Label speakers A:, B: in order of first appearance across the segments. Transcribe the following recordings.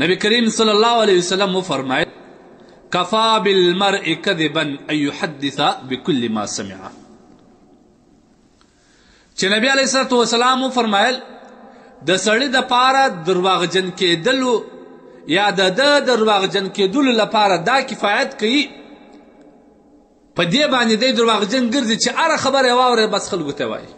A: نبی کریم صلی اللہ علیہ وسلم وہ فرمائے کفا بالمرء کذبا ان یحدث بكل ما سمع. چې نبی علیہ الصلوۃ والسلام وہ فرمایل د سړی د پاره درواغجن کېدلو یا د درواغجن کېدلو لپاره دا کفایت کوي په دې باندې دی درواغجن ګرځي چې هره خبره واوري بس خلکو ته وایي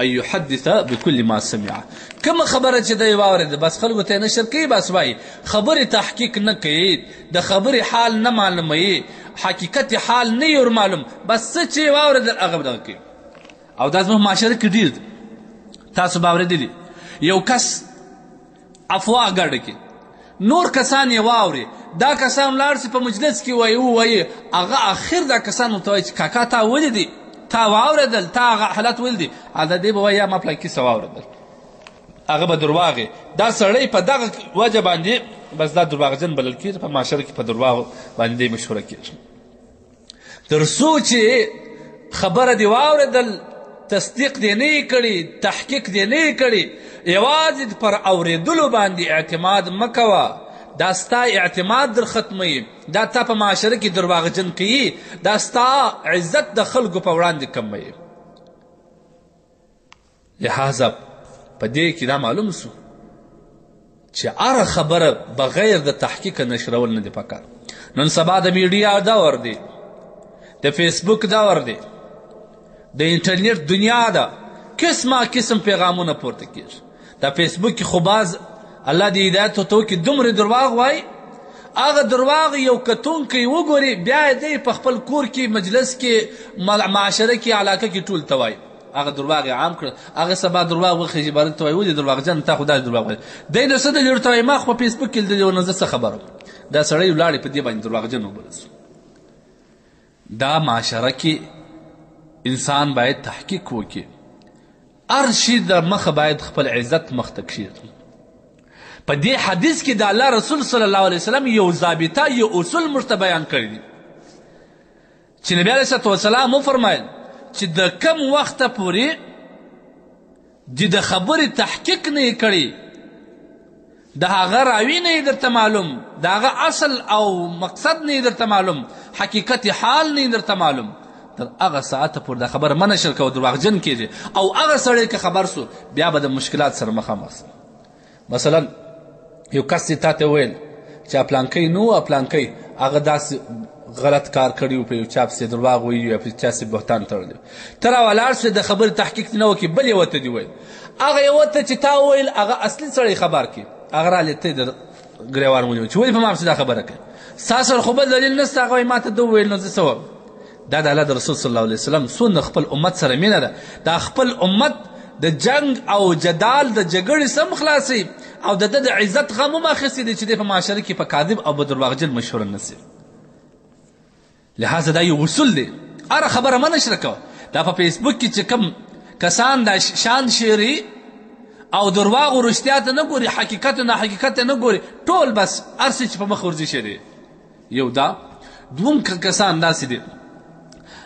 A: ان يحدث بكل ما سمع. کومه خبره چې دی واورېده بس خلکو ته نشر کوي بس وایي خبرې تحقیق نه کوي د خبرې حال نه معلوموي حقیقت حال نه یې ورمعلوم بس څه چې واورېدل هغه به دغه کوي. او دا زموږ معاشره کې ډېر دی. تاسو به اورېدلي یو کس افواه ګډه کې نور کسان یې واوري دا کسان ولاړ سي په مجلس کې ووایي هغه اخر دا کسان ورته وایي چې کاکا تا ولیدي تا واورېدل تا هغه حالت ولیدي هغه دی به وایي یا ما پلان کیسه واورېدل هغه به درواغ دا سړی په دغه وجه باندې بس دا درواغجن بلل کېږي په معاشره کې په درواغو باندې دی مشهوره کېږي. تر څو چې خبره دې واورېدل تصدیق دې نه یې کړي تحقیق دې نه یې کړي یوازې پر اورېدلو باندې اعتماد مه کوه دا ستا اعتماد در ختموي دا تا په معاشره کې درواغجن کوي دا ستا عزت د خلکو په وړاندې کموي. لہذا په دې کې دا معلوم سو چې هره خبره بغیر د تحقیق نشرول نه دي پکار. نن سبا د میډیا دور دی د فیسبوک دور دی د انټرنیټ دنیا ده قسمه قسم پیغامونه پورته کېږي. دا فیسبوک کې خو باز الله دې هدایت ورته وکړي دومره درواغ وایي هغه درواغ یو کتونکی وګوري بیا یې دی په خپل کور کې مجلس کې معاشره کې علاقه کې ټول ته وایي هغه درواغ یې عام کړ هغه سبا درواغ وخېږي بارک ته وایي ولې درواغجن تا خو دا درواغ وایي دی نو څه دلیل ورته وایي ما خو په فیسبوک کې لیدلي و نو زه څه خبره دا سړی ولاړې په دې باندې درواغجن وبلل سو. دا معاشره کې انسان باید تحقیق وکړي هر شي د مخه باید خپل عزت مخ ته کښېږدي. په دې حدیث کې د الله رسول صلی الله علیه وسلم یو ضابطه یو اصول موږ ته بیان کړي دي چې نبی علیه الصلوۃ والسلام وفرمایل چې د کم وخته پورې د خبرې تحقیق نه یې کړي د هغه راوي نه یې درته معلوم د هغه اصل او مقصد نه یې درته معلوم حقیقت حال نه یې درته معلوم تر هغه ساعته پورې دا خبره مه نشر کوه درواغجن کېږي او هغه سړی که خبر سو بیا به د مشکلات سره مخامخ سي. مثلا یو کس یې تا ته وویل چې پلانکی نه و پلانکی هغه داسې غلط کار کړی و په یو چا پسې درواغ ویلي یا په چا پسې بهتان تړلی ته راولاړ شوې د خبرې تحقیق نه وکړي بل یې ورته دې ویل هغه یې ورته چې تا وویل هغه اصلي سړی خبر کړي هغه رالې ته یې د ګریوان ونیول چې ولې په ما پسې دا خبره کوي ستا سره خو بل دلیل نشته هغه وایي ما ته ده وویل نو زه څه وم. دا د الله د رسول صلی الله علیه وسلم څومره خپل امت سره مینه ده دا خپل امت د جنگ او جدال د جګړې سم خلاصي او د ده د عزت غم هم اخیستی دی چې دی په معاشره کې په کاذب او په درواغجن مشهوره نه سي. لہذا دا یو اصول دی هره خبره مه نشره کوه. دا په فیسبوک کې چې کوم کسان دا شان شیري او درواغ و رښتیا ته نه ګوري حقیقت نه حقیقت ته نه ګوري ټول بس هر څه چې په مخ ورځي شیري یو دا دوم کسان داسې دي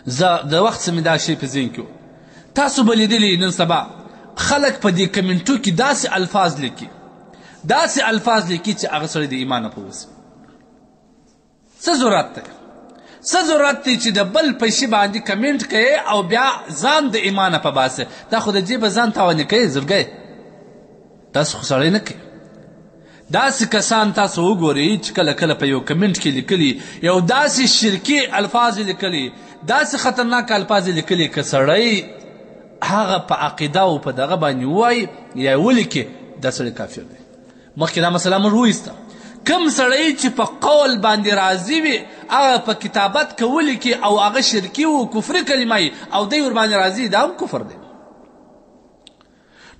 A: زه د وخت څه مې دا شی په ذهن کې و تاسو به لیدلي نن سبا خلک په دې کمنټو کې داسې الفاظ لیکي داسې الفاظ لیکي چې هغه سړی د ایمان نه پوهوسي. څه ضرورت دی څه ضرورت دی چې د بل په شي باندې کمنټ کوي او بیا ځان د ایمانه په باسه دا خو د جیبه ځان تاواني کوي زړګی داسې خو سړی نه کوي. داسې کسان تاسو وګورئ چې کله کله په یو کمنټ کې لیکلي یو داسې شرکي الفاظ لیکلي داسې خطرناک الفاظ لیکلي که سړی هغه په عقیده او په دغه باندې ووایي یا یې ولیکي دا سړی کافر دی. مخکې دا مسله موږ وایسته کوم سړی چې په قول باندې راضي وي هغه په کتابت که ولیکي او هغه شرکي و کفري کلمه او دی ورباندې راضي دا هم کفر دی.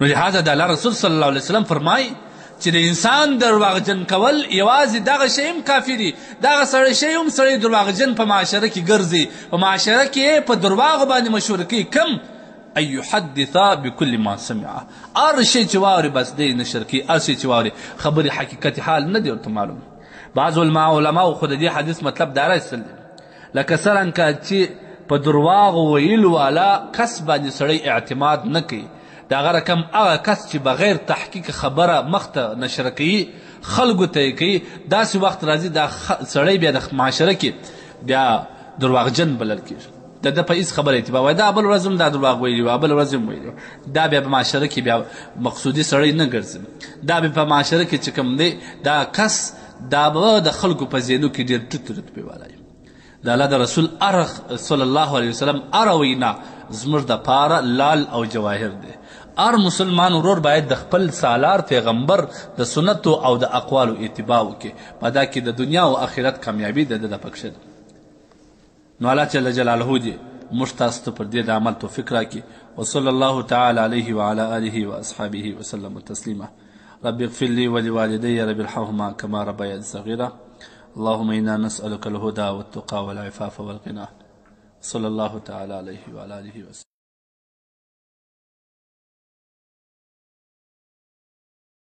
A: نو لهذا د الله رسول صلی الله علیه وسلم فرمایي چې د انسان درواغجن کول یوازې دغه شی هم کافي دي دغه سړی شی هم سړی درواغجن په معاشره کې ګرځي په معاشره کې په درواغو باندې مشهوره کوي کم ان یحدث بكل ما سمع هر شی چې واوري بس دی نشر کوي هر شی چې واوري خبرې حقیقت حال نه دی ورته معلوم. بعض علماو خو د دې حدیث مطلب دا رایستل لکه څرنګه چې په درواغو ویلو والا کس باندې سړی اعتماد نه کوي د هغه رقم هغه کس چې بغیر تحقیق خبره مخته نشر کوي خلکو ته یې کوي داسې وخت راځي دا سړی بیا د معاشره کې بیا درواغجن بلل کېږي د ده په هېڅ خبره اعتبار وایي دا بل ورځ هم دا درواغ ویلي وه بل ورځ هم ویلي دا بیا په معاشره کې بیا مقصودي سړی نه ګرځي دا بیا په معاشره کې چې کوم دی دا کس دا به د خلکو په ذهنو کې ډېر ټیټ رتبې والی د الله د رسول صلی الله علیه وسلم هره وینا زموږ دپاره لال او جواهر دی هر مسلمان ورور باید د خپل سالار پیغمبر د سنتو او د اقوالو اتباع وکړي په دا کې د دنیا او آخرت کامیابي د ده د پکښې ده نو الله جل جلاله دې موږ تاسو ته پر دې د عمل توفیق راکړي وصلی الله تعالی علیه وعلى آله واصحابه وسلم تسلیما رب اغفر لي ولوالدي رب ارحمهما كما ربياني صغيرا اللهم إنا نسألك الهدى والتقى والعفاف والغنى صلى الله تعالى عليه وعلى آله وسلم